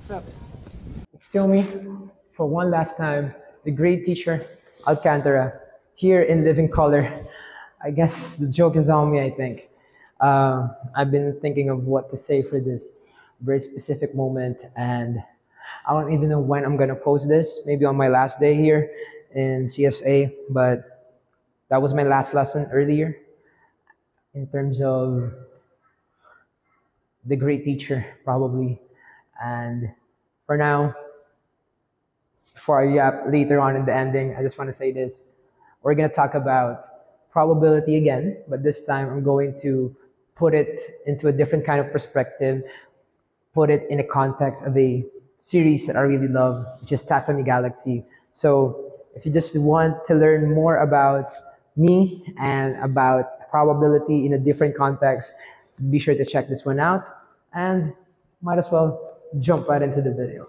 What's up? Still me, for one last time, the great teacher Alcantara, here in living color. I guess the joke is on me, I think. I've been thinking of what to say for this very specific moment, and I don't even know when I'm gonna post this, maybe on my last day here in CSA, but that was my last lesson earlier in terms of the great teacher, probably. And for now, before I yap later on in the ending, I just want to say this. We're going to talk about probability again, but this time I'm going to put it into a different kind of perspective, put it in a context of a series that I really love, which is Tatami Galaxy. So if you just want to learn more about me and about probability in a different context, be sure to check this one out and might as well jump right into the video.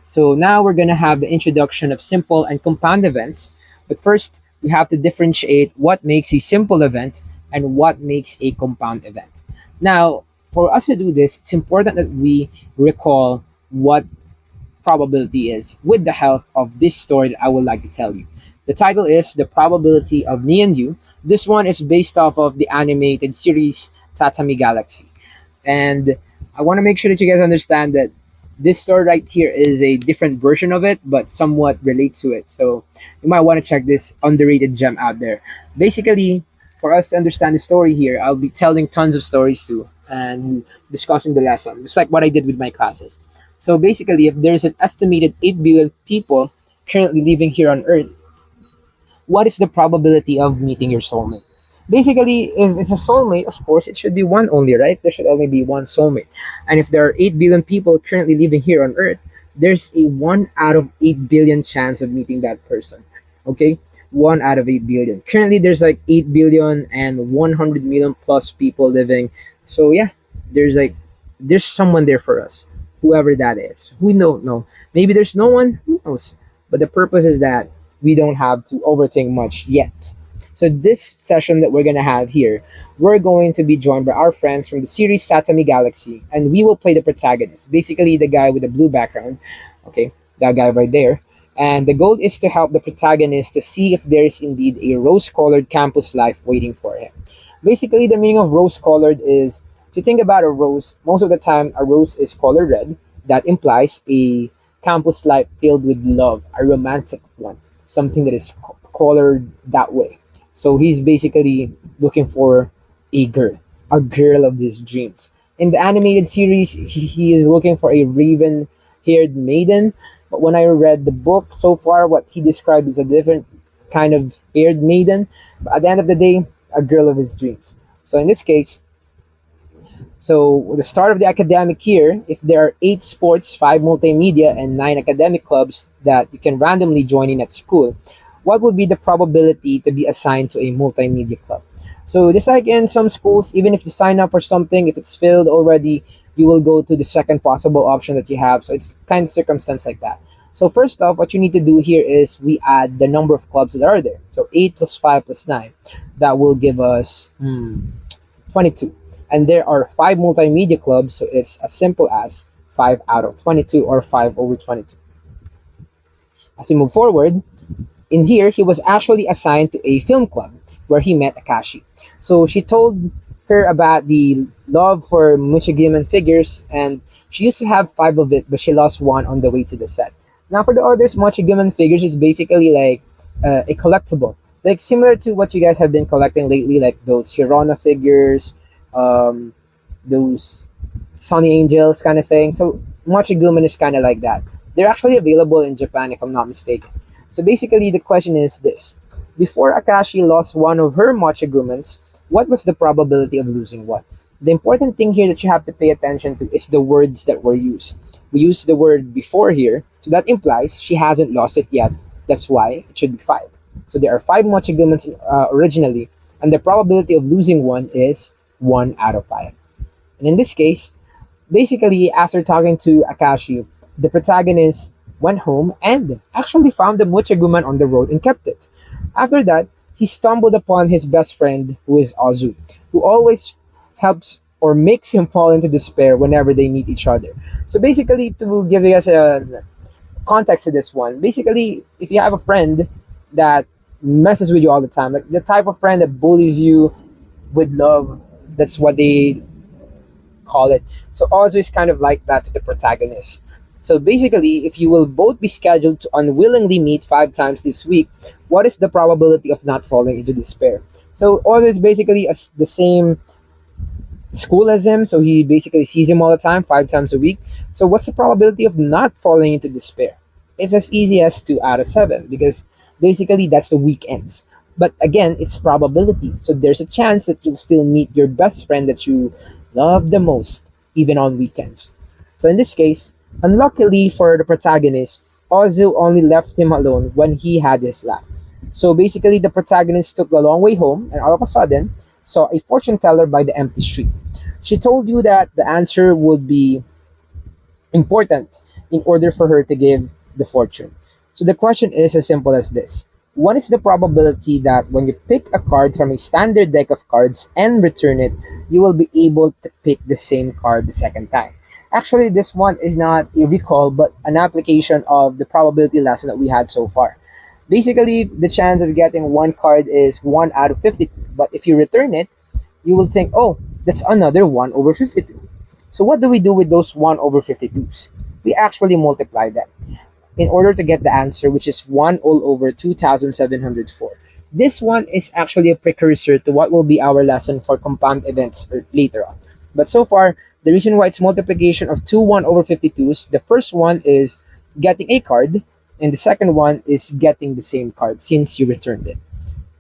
So now we're going to have the introduction of simple and compound events. But first, we have to differentiate what makes a simple event and what makes a compound event. Now, for us to do this, it's important that we recall what probability is with the help of this story that I would like to tell you. The title is The Probability of Me and You. This one is based off of the animated series Tatami Galaxy. And I want to make sure that you guys understand that this story right here is a different version of it, but somewhat relates to it. So you might want to check this underrated gem out there. Basically, for us to understand the story here, I'll be telling tons of stories too and discussing the lesson, just like what I did with my classes. So basically, if there's an estimated 8 billion people currently living here on Earth, what is the probability of meeting your soulmate? Basically, if it's a soulmate, of course, it should be one only, right? There should only be one soulmate. And if there are 8 billion people currently living here on Earth, there's a 1 out of 8 billion chance of meeting that person. Okay? 1 out of 8 billion. Currently, there's like 8 billion and 100 million plus people living. So, yeah, there's someone there for us, whoever that is. We don't know. Maybe there's no one, who knows? But the purpose is that we don't have to overthink much yet. So this session that we're gonna have here, we're going to be joined by our friends from the series Tatami Galaxy, and we will play the protagonist, basically the guy with the blue background. Okay, that guy right there. And the goal is to help the protagonist to see if there is indeed a rose-colored campus life waiting for him. Basically, the meaning of rose-colored is, if you think about a rose, most of the time a rose is color red. That implies a campus life filled with love, a romantic one, something that is colored that way. So he's basically looking for a girl of his dreams. In the animated series, he is looking for a raven haired maiden. But when I read the book so far, what he described is a different kind of haired maiden. But at the end of the day, a girl of his dreams. So in this case, so with the start of the academic year, if there are 8 sports, 5 multimedia, and 9 academic clubs that you can randomly join in at school, what would be the probability to be assigned to a multimedia club? So just like in some schools, even if you sign up for something, if it's filled already, you will go to the second possible option that you have. So it's kind of circumstance like that. So first off, what you need to do here is we add the number of clubs that are there. So 8 plus 5 plus 9. That will give us 22. And there are 5 multimedia clubs, so it's as simple as 5 out of 22 or 5 over 22. As we move forward, in here, he was actually assigned to a film club where he met Akashi. So she told her about the love for Muchigiman figures, and she used to have 5 of it, but she lost 1 on the way to the set. Now, for the others, Muchigiman figures is basically like a collectible, like similar to what you guys have been collecting lately, like those Hirona figures, those Sunny Angels kind of thing. So Mochiguman is kind of like that. They're actually available in Japan, if I'm not mistaken. So basically, the question is this. Before Akashi lost 1 of her Mochigumans, what was the probability of losing 1? The important thing here that you have to pay attention to is the words that were used. We used the word before here, so that implies she hasn't lost it yet. That's why it should be 5. So there are 5 Mochigumans originally, and the probability of losing 1 is 1 out of 5. And in this case, basically, after talking to Akashi, the protagonist went home and actually found the Muchiguman on the road and kept it. After that, he stumbled upon his best friend, who is Azu, who always helps or makes him fall into despair whenever they meet each other. So basically, to give you guys a context to this one, basically, if you have a friend that messes with you all the time, like the type of friend that bullies you with love, that's what they call it. So Ozu is kind of like that to the protagonist. So basically, if you will both be scheduled to unwillingly meet 5 times this week, what is the probability of not falling into despair? So Ozu is basically the same school as him, so he basically sees him all the time, 5 times a week. So what's the probability of not falling into despair? It's as easy as 2 out of 7, because basically that's the weekends. But again, it's probability. So there's a chance that you'll still meet your best friend that you love the most, even on weekends. So in this case, unluckily for the protagonist, Ozu only left him alone when he had his laugh. So basically, the protagonist took the long way home and all of a sudden saw a fortune teller by the empty street. She told you that the answer would be important in order for her to give the fortune. So the question is as simple as this: what is the probability that when you pick a card from a standard deck of cards and return it, you will be able to pick the same card the second time? Actually, this one is not a recall, but an application of the probability lesson that we had so far. Basically, the chance of getting one card is 1 out of 52. But if you return it, you will think, oh, that's another 1 over 52. So what do we do with those 1 over 52s? We actually multiply them in order to get the answer, which is 1 all over 2,704. This one is actually a precursor to what will be our lesson for compound events later on. But so far, the reason why it's multiplication of two 1 over 52s, the first one is getting a card, and the second one is getting the same card since you returned it.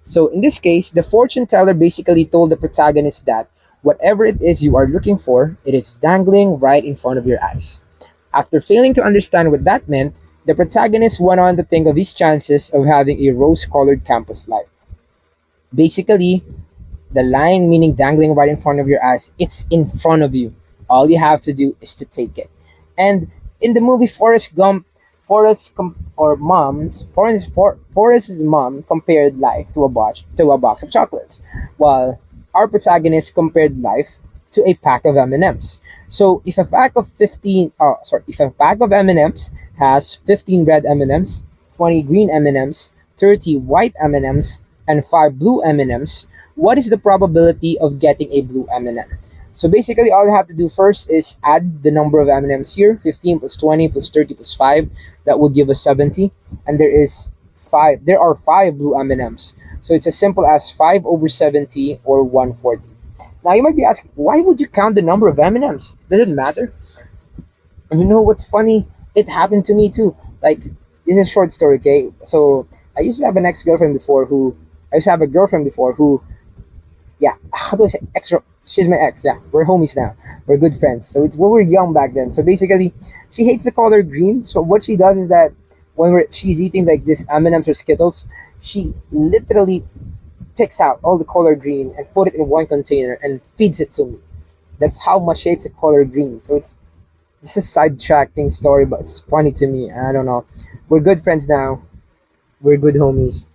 So in this case, the fortune teller basically told the protagonist that whatever it is you are looking for, it is dangling right in front of your eyes. After failing to understand what that meant, the protagonist went on to think of his chances of having a rose-colored campus life. Basically, the line meaning dangling right in front of your eyes, it's in front of you. All you have to do is to take it. And in the movie Forrest Gump, Forrest's mom compared life to a box of chocolates, while our protagonist compared life to a pack of M&Ms. So if a pack of M&Ms has 15 red M&Ms, 20 green M&Ms, 30 white M&Ms, and 5 blue M&Ms, what is the probability of getting a blue M&M? So basically, all you have to do first is add the number of M&Ms here: 15 plus 20 plus 30 plus 5. That would give us 70. And there are 5 blue M&Ms. So it's as simple as 5 over 70, or 140. Now you might be asking, why would you count the number of M&Ms? Does it matter? And you know what's funny? It happened to me too. Like, this is a short story, okay? So I used to have a girlfriend before who, yeah, how do I say, she's my ex, yeah, we're homies now, we're good friends. So it's when we were young back then. So basically, she hates the color green. So what she does is that she's eating like this M&Ms or Skittles, she literally picks out all the color green and put it in one container and feeds it to me. That's how much she hates the color green. So this is a sidetracking story, but it's funny to me. I don't know. We're good friends now. We're good homies.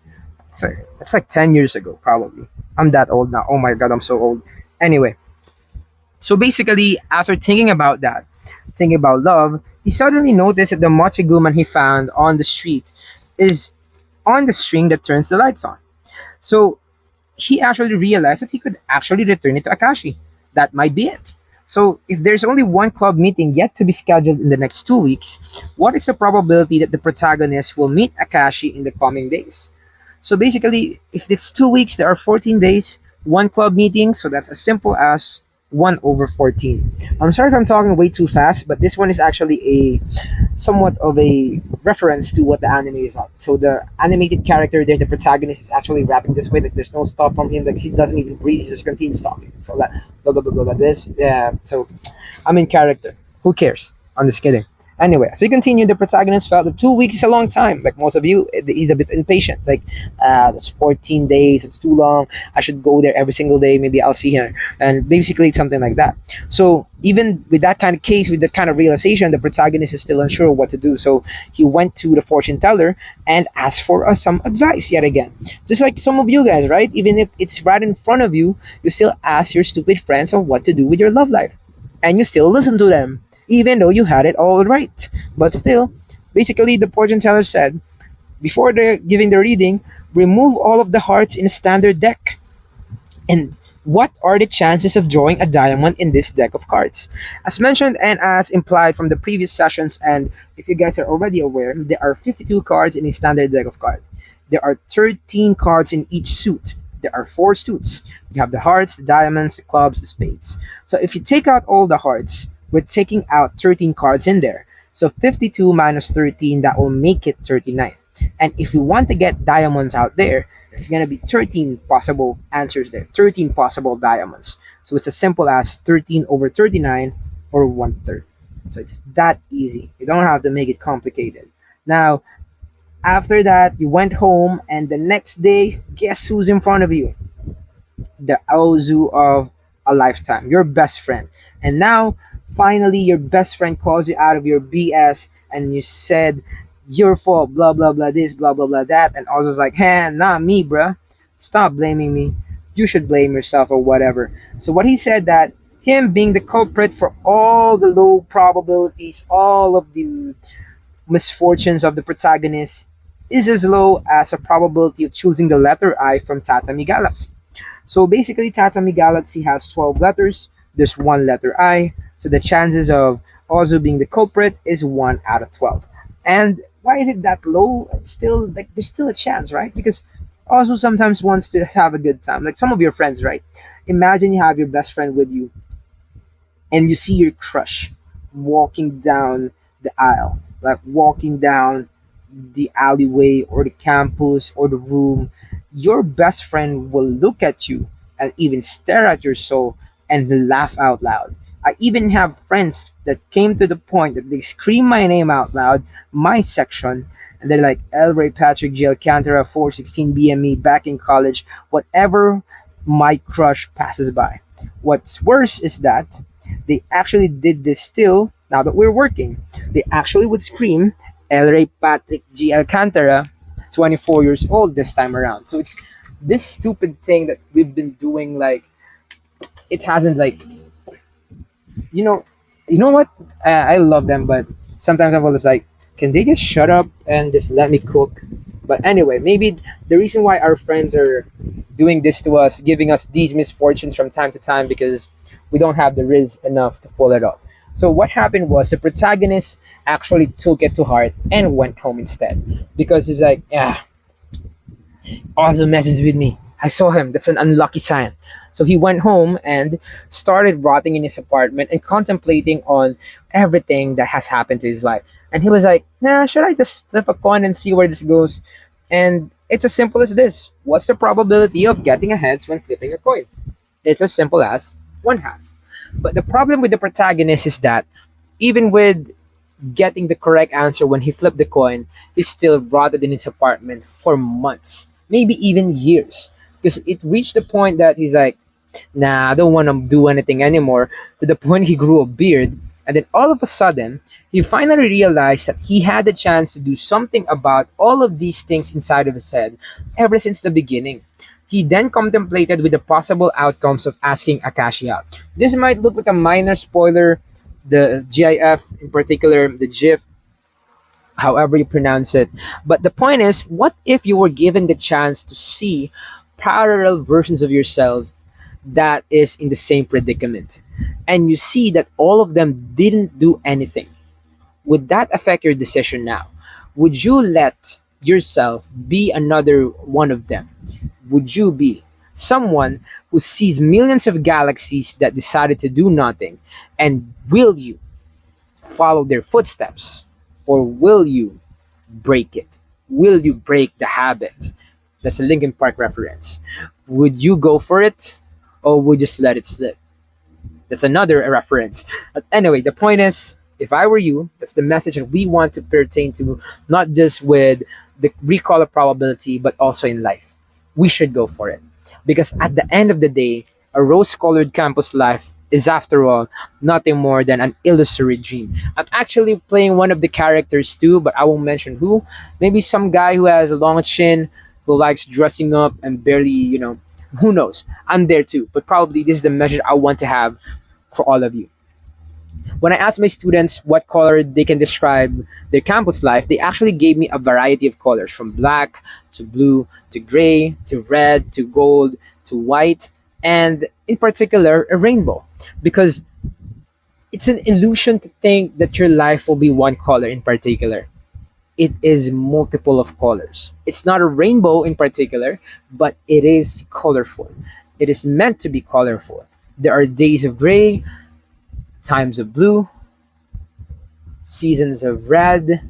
So it's like 10 years ago, probably. I'm that old now. Oh my god, I'm so old. Anyway, so basically, after thinking about love, he suddenly noticed that the mochiguman he found on the street is on the string that turns the lights on. So he actually realized that he could actually return it to Akashi. That might be it. So if there's only one club meeting yet to be scheduled in the next 2 weeks, what is the probability that the protagonist will meet Akashi in the coming days? So basically, if it's 2 weeks, there are 14 days, one club meeting, so that's as simple as 1 over 14. I'm sorry if I'm talking way too fast, but this one is actually a somewhat of a reference to what the anime is like. So the animated character there, the protagonist, is actually rapping this way, like there's no stop from him, like he doesn't even breathe, he just continues talking. So like blah blah blah blah, blah this. Yeah. So I'm in character. Who cares? I'm just kidding. Anyway, as we continue, the protagonist felt that 2 weeks is a long time. Like most of you, he's a bit impatient. Like, that's 14 days. It's too long. I should go there every single day. Maybe I'll see her. And basically, something like that. So even with that kind of case, with that kind of realization, the protagonist is still unsure what to do. So he went to the fortune teller and asked for some advice yet again. Just like some of you guys, right? Even if it's right in front of you, you still ask your stupid friends on what to do with your love life. And you still listen to them, even though you had it all right. But still, basically, the fortune teller said, before giving the reading, remove all of the hearts in a standard deck. And what are the chances of drawing a diamond in this deck of cards? As mentioned and as implied from the previous sessions, and if you guys are already aware, there are 52 cards in a standard deck of cards. There are 13 cards in each suit. There are four suits. You have the hearts, the diamonds, the clubs, the spades. So if you take out all the hearts, we're taking out 13 cards in there. So 52 minus 13, that will make it 39. And if you want to get diamonds out there, it's going to be 13 possible answers there, 13 possible diamonds. So it's as simple as 13 over 39 or 1/3. So it's that easy. You don't have to make it complicated. Now, after that, you went home, and the next day, guess who's in front of you? The Ozu of a lifetime, your best friend. And now, finally, your best friend calls you out of your BS, and you said, your fault, blah, blah, blah, this, blah, blah, blah, that. And Ozu's like, hey, not me, bruh. Stop blaming me. You should blame yourself or whatever. So what he said that him being the culprit for all the low probabilities, all of the misfortunes of the protagonist is as low as a probability of choosing the letter I from Tatami Galaxy. So basically, Tatami Galaxy has 12 letters. There's one letter I. So the chances of Ozu being the culprit is 1 out of 12. And why is it that low? It's still like there's still a chance, right? Because Ozu sometimes wants to have a good time. Like some of your friends, right? Imagine you have your best friend with you and you see your crush walking down the aisle, like walking down the alleyway or the campus or the room. Your best friend will look at you and even stare at your soul and laugh out loud. I even have friends that came to the point that they scream my name out loud, my section, and they're like El Ray Patrick G. Alcantara 416 BME back in college, whatever my crush passes by. What's worse is that they actually did this still now that we're working. They actually would scream El Ray Patrick G. Alcantara, 24 years old this time around. So it's this stupid thing that we've been doing, like, it hasn't, like, you know, you know what? I love them, but sometimes I'm always like, can they just shut up and just let me cook? But anyway, maybe the reason why our friends are doing this to us, giving us these misfortunes from time to time, because we don't have the riz enough to pull it off. So what happened was the protagonist actually took it to heart and went home instead, because he's like, yeah, also messes with me. I saw him. That's an unlucky sign. So he went home and started rotting in his apartment and contemplating on everything that has happened to his life. And he was like, nah, should I just flip a coin and see where this goes? And it's as simple as this. What's the probability of getting a heads when flipping a coin? It's as simple as 1/2. But the problem with the protagonist is that even with getting the correct answer when he flipped the coin, he still rotted in his apartment for months, maybe even years. Because it reached the point that he's like, nah, I don't want to do anything anymore, to the point he grew a beard. And then all of a sudden, he finally realized that he had the chance to do something about all of these things inside of his head ever since the beginning. He then contemplated with the possible outcomes of asking Akashi out. This might look like a minor spoiler, the GIF in particular, the GIF, however you pronounce it. But the point is, what if you were given the chance to see parallel versions of yourself that is in the same predicament, and you see that all of them didn't do anything? Would that affect your decision now? Would you let yourself be another one of them? Would you be someone who sees millions of galaxies that decided to do nothing? And will you follow their footsteps? Or will you break it? Will you break the habit? That's a Linkin Park reference. Would you go for it? Or would you just let it slip? That's another reference. But anyway, the point is, If I were you, that's the message that we want to pertain to, not just with the recall of probability, but also in life. We should go for it. Because at the end of the day, a rose colored campus life is, after all, nothing more than an illusory dream. I'm actually playing one of the characters too, but I won't mention who. Maybe some guy who has a long chin, who likes dressing up and barely, who knows? I'm there too, but probably this is the measure I want to have for all of you. When I asked my students what color they can describe their campus life, they actually gave me a variety of colors, from black to blue to gray to red to gold to white, and in particular, a rainbow. Because it's an illusion to think that your life will be one color in particular. It is multiple of colors. It's not a rainbow in particular, but it is colorful. It is meant to be colorful. There are days of gray, times of blue, seasons of red,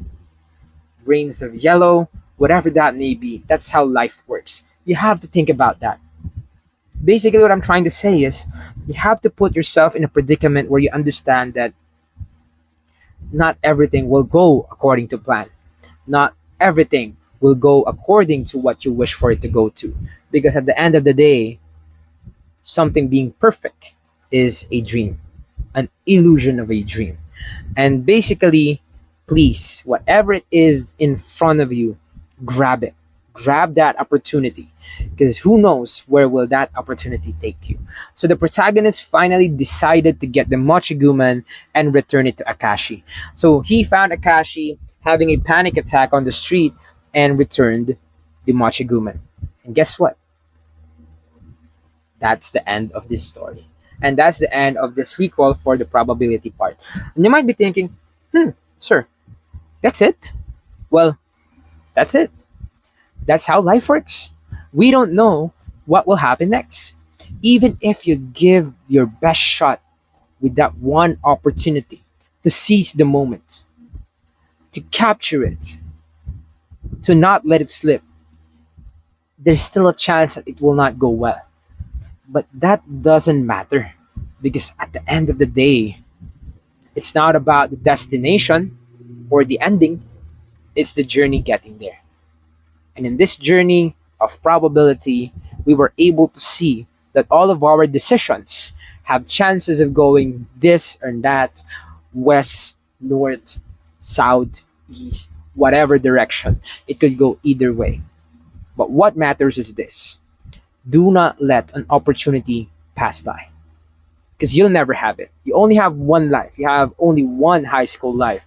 rains of yellow, whatever that may be. That's how life works. You have to think about that. Basically, what I'm trying to say is you have to put yourself in a predicament where you understand that not everything will go according to plan. Not everything will go according to what you wish for it to go to. Because at the end of the day, something being perfect is a dream, an illusion of a dream. And basically, please, whatever it is in front of you, grab it. Grab that opportunity, because who knows where will that opportunity take you. So the protagonist finally decided to get the Mochiguman and return it to Akashi. So he found Akashi having a panic attack on the street and returned the Mochiguman. And guess what? That's the end of this story. And that's the end of this recall for the probability part. And you might be thinking, sir, that's it? Well, that's it. That's how life works. We don't know what will happen next. Even if you give your best shot with that one opportunity to seize the moment, to capture it, to not let it slip, there's still a chance that it will not go well. But that doesn't matter, because at the end of the day, it's not about the destination or the ending, it's the journey getting there. And in this journey of probability, we were able to see that all of our decisions have chances of going this or that, west, north, south, east, whatever direction. It could go either way. But what matters is this: do not let an opportunity pass by, because you'll never have it. You only have one life, you have only one high school life,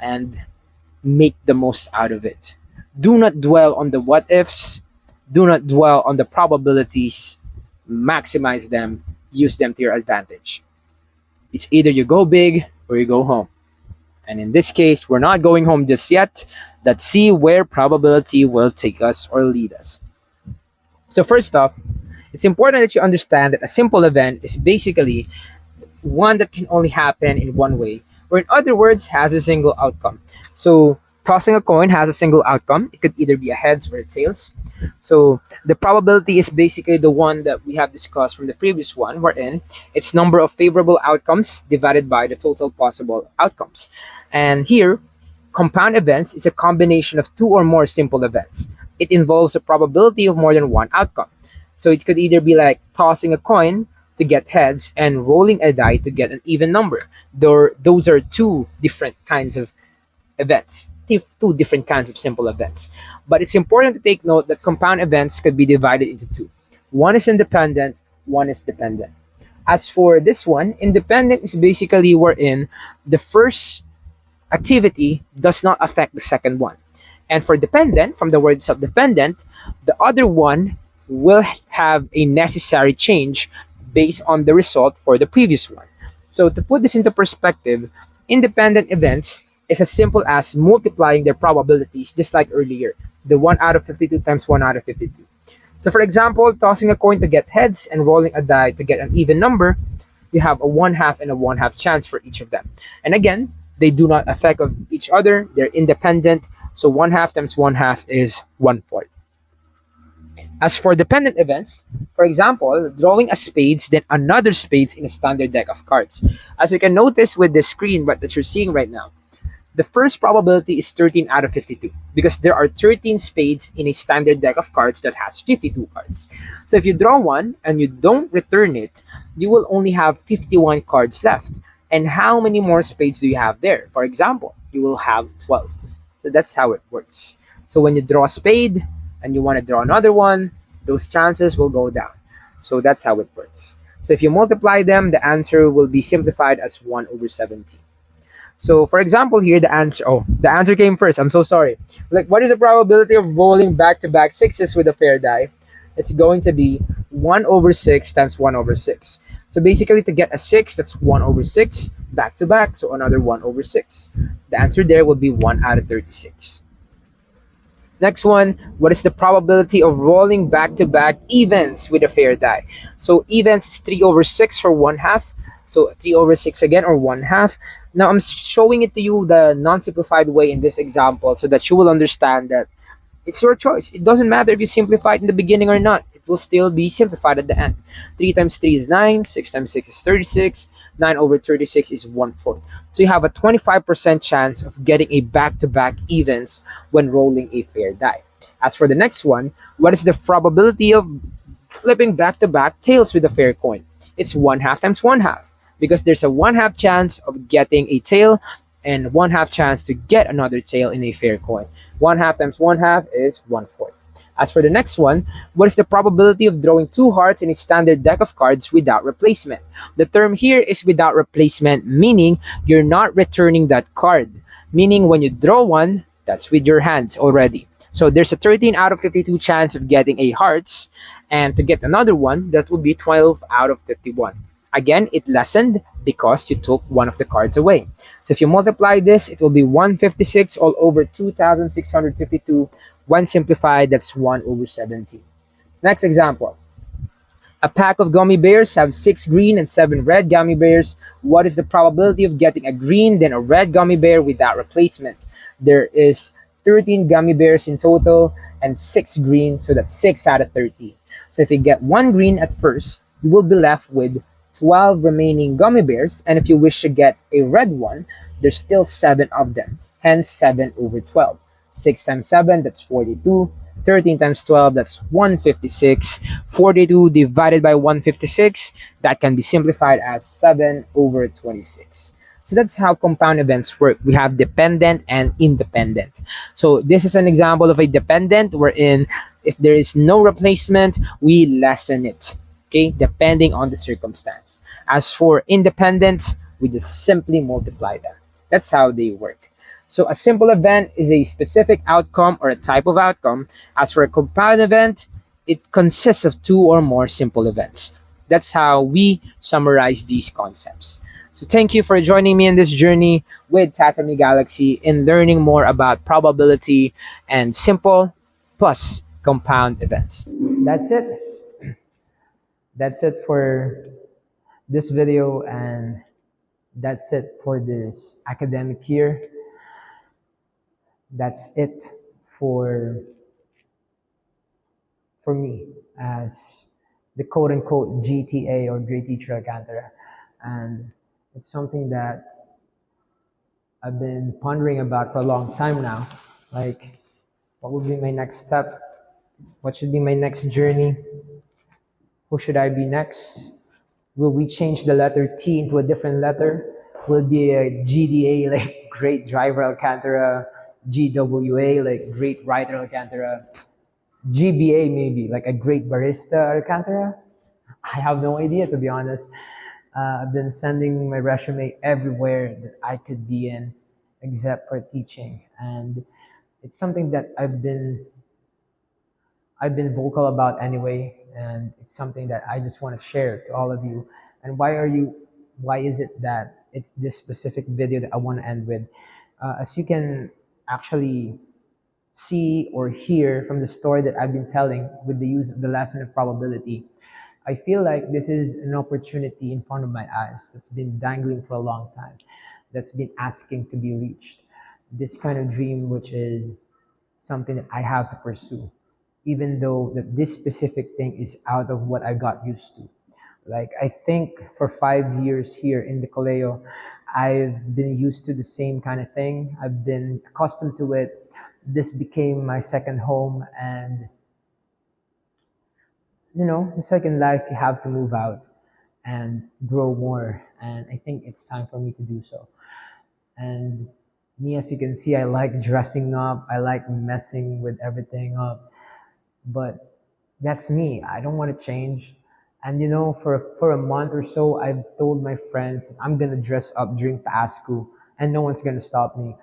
and make the most out of it. Do not dwell on the what ifs, do not dwell on the probabilities, maximize them, use them to your advantage. It's either you go big or you go home. And in this case, we're not going home just yet. Let's see where probability will take us or lead us. So first off, it's important that you understand that a simple event is basically one that can only happen in one way, or in other words, has a single outcome. So tossing a coin has a single outcome. It could either be a heads or a tails. So the probability is basically the one that we have discussed from the previous one, wherein it's number of favorable outcomes divided by the total possible outcomes. And here, compound events is a combination of two or more simple events. It involves a probability of more than one outcome. So it could either be like tossing a coin to get heads and rolling a die to get an even number. Those are two different kinds of events, two different kinds of simple events. But it's important to take note that compound events could be divided into two. One is independent, one is dependent. As for this one, independent is basically wherein the first activity does not affect the second one. And for dependent, from the words of dependent, the other one will have a necessary change based on the result for the previous one. So to put this into perspective, independent events is as simple as multiplying their probabilities, just like earlier, the 1 out of 52 times 1 out of 52. So for example, tossing a coin to get heads and rolling a die to get an even number, you have a 1/2 and a 1/2 chance for each of them. And again, they do not affect of each other, they're independent. So 1/2 times 1/2 is 1/4. As for dependent events, for example, drawing a spades, then another spades in a standard deck of cards. As you can notice with the screen that you're seeing right now, the first probability is 13 out of 52 because there are 13 spades in a standard deck of cards that has 52 cards. So if you draw one and you don't return it, you will only have 51 cards left. And how many more spades do you have there? For example, you will have 12. So that's how it works. So when you draw a spade and you want to draw another one, those chances will go down. So that's how it works. So if you multiply them, the answer will be simplified as 1 over 17. So for example here, the answer came first. I'm so sorry. Like, what is the probability of rolling back-to-back sixes with a fair die? It's going to be 1 over 6 times 1 over 6. So basically to get a 6, that's 1 over 6 back-to-back, so another 1 over 6. The answer there will be 1 out of 36. Next one, what is the probability of rolling back-to-back evens with a fair die? So evens is 3 over 6 for 1/2. So 3 over 6 again, or 1/2. Now I'm showing it to you the non-simplified way in this example so that you will understand that it's your choice. It doesn't matter if you simplify it in the beginning or not. It will still be simplified at the end. 3 times 3 is 9. 6 times 6 is 36. 9 over 36 is 1/4. So you have a 25% chance of getting a back-to-back evens when rolling a fair die. As for the next one, what is the probability of flipping back-to-back tails with a fair coin? It's 1/2 times 1/2 because there's a 1/2 chance of getting a tail and 1/2 chance to get another tail in a fair coin. 1/2 times 1/2 is 1/4. As for the next one, what is the probability of drawing 2 hearts in a standard deck of cards without replacement? The term here is without replacement, meaning you're not returning that card. Meaning when you draw one, that's with your hands already. So there's a 13 out of 52 chance of getting a hearts, and to get another one, that would be 12 out of 51. Again, it lessened because you took one of the cards away. So if you multiply this, it will be 156 all over 2,652. When simplified, that's 1 over 17. Next example. A pack of gummy bears have 6 green and 7 red gummy bears. What is the probability of getting a green then a red gummy bear without replacement? There is 13 gummy bears in total and 6 green, so that's 6 out of 13. So if you get 1 green at first, you will be left with 12 remaining gummy bears, and if you wish to get a red one, there's still 7 of them, hence 7 over 12. 6 times 7, that's 42. 13 times 12, that's 156. 42 divided by 156, that can be simplified as 7 over 26. So that's how compound events work. We have dependent and independent. So this is an example of a dependent wherein if there is no replacement, we lessen it, okay, depending on the circumstance. As for independent, we just simply multiply them. That's how they work. So a simple event is a specific outcome or a type of outcome. As for a compound event, it consists of 2 or more simple events. That's how we summarize these concepts. So thank you for joining me in this journey with Tatami Galaxy in learning more about probability and simple plus compound events. That's it. That's it for this video, and that's it for this academic year. That's it for me as the quote unquote GTA, or Great Teacher Alcantara. And it's something that I've been pondering about for a long time now. Like, what would be my next step? What should be my next journey? Who should I be next? Will we change the letter T into a different letter? Will it be a GDA, like Great Driver Alcantara, GWA, like Great Writer Alcantara, GBA maybe, like a Great Barista Alcantara? I have no idea, to be honest. I've been sending my resume everywhere that I could be in, except for teaching, and it's something that I've been vocal about anyway, and it's something that I just want to share to all of you. And why is it that it's this specific video that I want to end with? As you can actually see or hear from the story that I've been telling with the use of the lesson of probability, I feel like this is an opportunity in front of my eyes that's been dangling for a long time, that's been asking to be reached. This kind of dream, which is something that I have to pursue, even though that this specific thing is out of what I got used to. Like I think for 5 years here in the Colegio, I've been used to the same kind of thing. I've been accustomed to it. This became my second home, and the second life you have to move out and grow more. And I think it's time for me to do so. And me, as you can see, I like dressing up. I like messing with everything up. But that's me. I don't want to change. And for a month or so, I've told my friends I'm gonna dress up during Pasco, and no one's gonna stop me.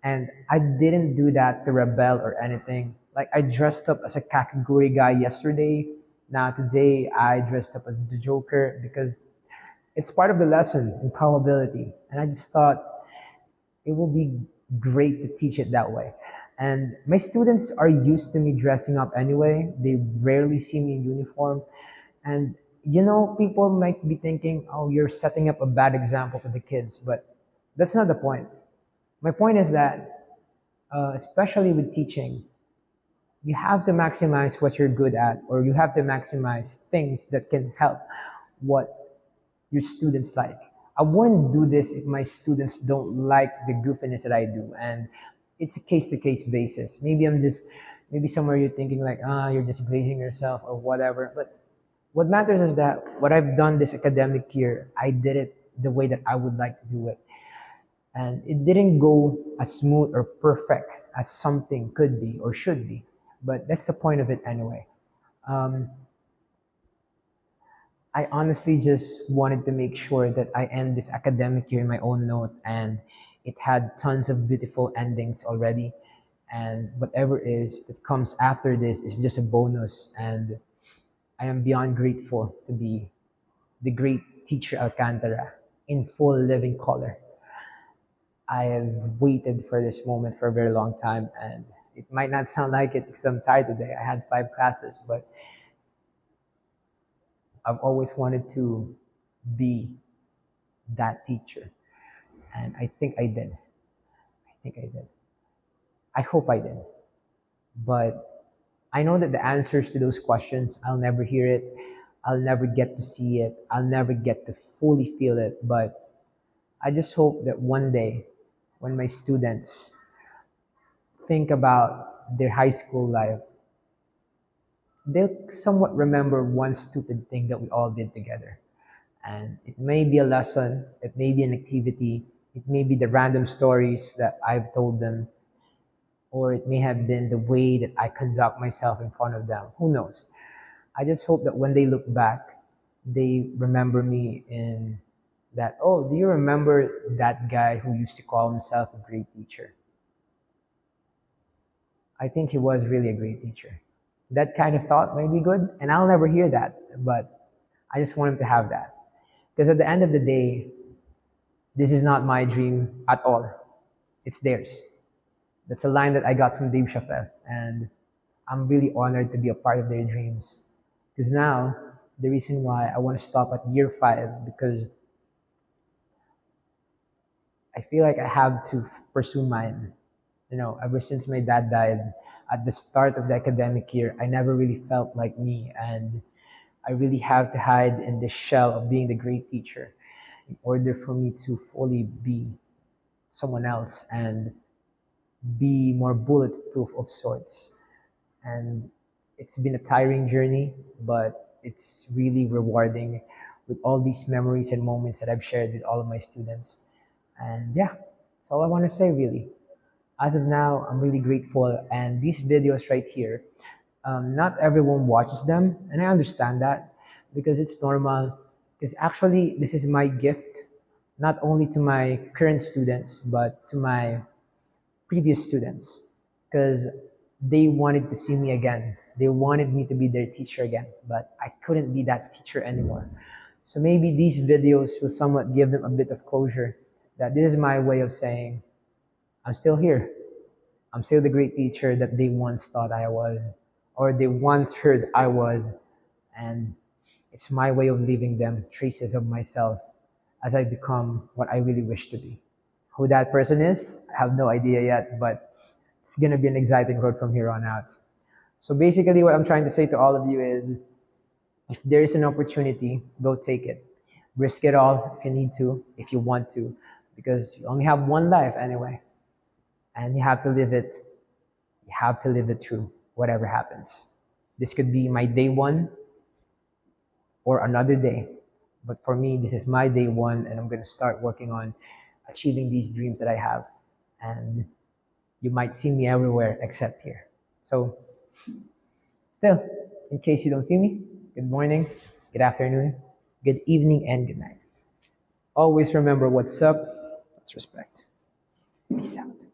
And I didn't do that to rebel or anything. Like I dressed up as a Kakaguri guy yesterday. Now today I dressed up as the Joker because it's part of the lesson in probability. And I just thought it will be great to teach it that way. And my students are used to me dressing up anyway. They rarely see me in uniform. And people might be thinking, oh, you're setting up a bad example for the kids, but that's not the point. My point is that, especially with teaching, you have to maximize what you're good at, or you have to maximize things that can help what your students like. I wouldn't do this if my students don't like the goofiness that I do. And it's a case to case basis. Maybe somewhere you're thinking like, you're just glazing yourself or whatever. But what matters is that what I've done this academic year, I did it the way that I would like to do it. And it didn't go as smooth or perfect as something could be or should be. But that's the point of it anyway. Um, I honestly just wanted to make sure that I end this academic year in my own note, and it had tons of beautiful endings already. And whatever is that comes after this is just a bonus. And I am beyond grateful to be the great teacher Alcantara in full living color. I have waited for this moment for a very long time, and it might not sound like it because I'm tired today. I had 5 classes, but I've always wanted to be that teacher. And I think I did. I think I did. I hope I did. But I know that the answers to those questions, I'll never hear it. I'll never get to see it. I'll never get to fully feel it. But I just hope that one day, when my students think about their high school life, they'll somewhat remember one stupid thing that we all did together. And it may be a lesson, it may be an activity, it may be the random stories that I've told them, or it may have been the way that I conduct myself in front of them. Who knows? I just hope that when they look back, they remember me in that, oh, do you remember that guy who used to call himself a great teacher? I think he was really a great teacher. That kind of thought may be good, and I'll never hear that, but I just want him to have that. Because at the end of the day, this is not my dream at all. It's theirs. That's a line that I got from Dave Chappelle, and I'm really honored to be a part of their dreams. Because now, the reason why I want to stop at year 5, because I feel like I have to pursue mine. Ever since my dad died, at the start of the academic year, I never really felt like me, and I really have to hide in this shell of being the great teacher in order for me to fully be someone else and be more bulletproof of sorts. And it's been a tiring journey, but it's really rewarding with all these memories and moments that I've shared with all of my students. And yeah, that's all I want to say really. As of now, I'm really grateful. And these videos right here, not everyone watches them, and I understand that because it's normal. Because actually, this is my gift, not only to my current students, but to my previous students, because they wanted to see me again. They wanted me to be their teacher again, but I couldn't be that teacher anymore. So maybe these videos will somewhat give them a bit of closure that this is my way of saying, I'm still here. I'm still the great teacher that they once thought I was, or they once heard I was, and it's my way of leaving them traces of myself as I become what I really wish to be. Who that person is, I have no idea yet, but it's gonna be an exciting road from here on out. So basically, what I'm trying to say to all of you is, if there is an opportunity, go take it. Risk it all if you need to, if you want to, because you only have one life anyway, and you have to live it. You have to live it through, whatever happens. This could be my day one or another day. But for me, this is my day one, and I'm going to start working on achieving these dreams that I have. And you might see me everywhere except here. So, still, in case you don't see me, good morning, good afternoon, good evening, and good night. Always remember what's up, let's respect. Peace out.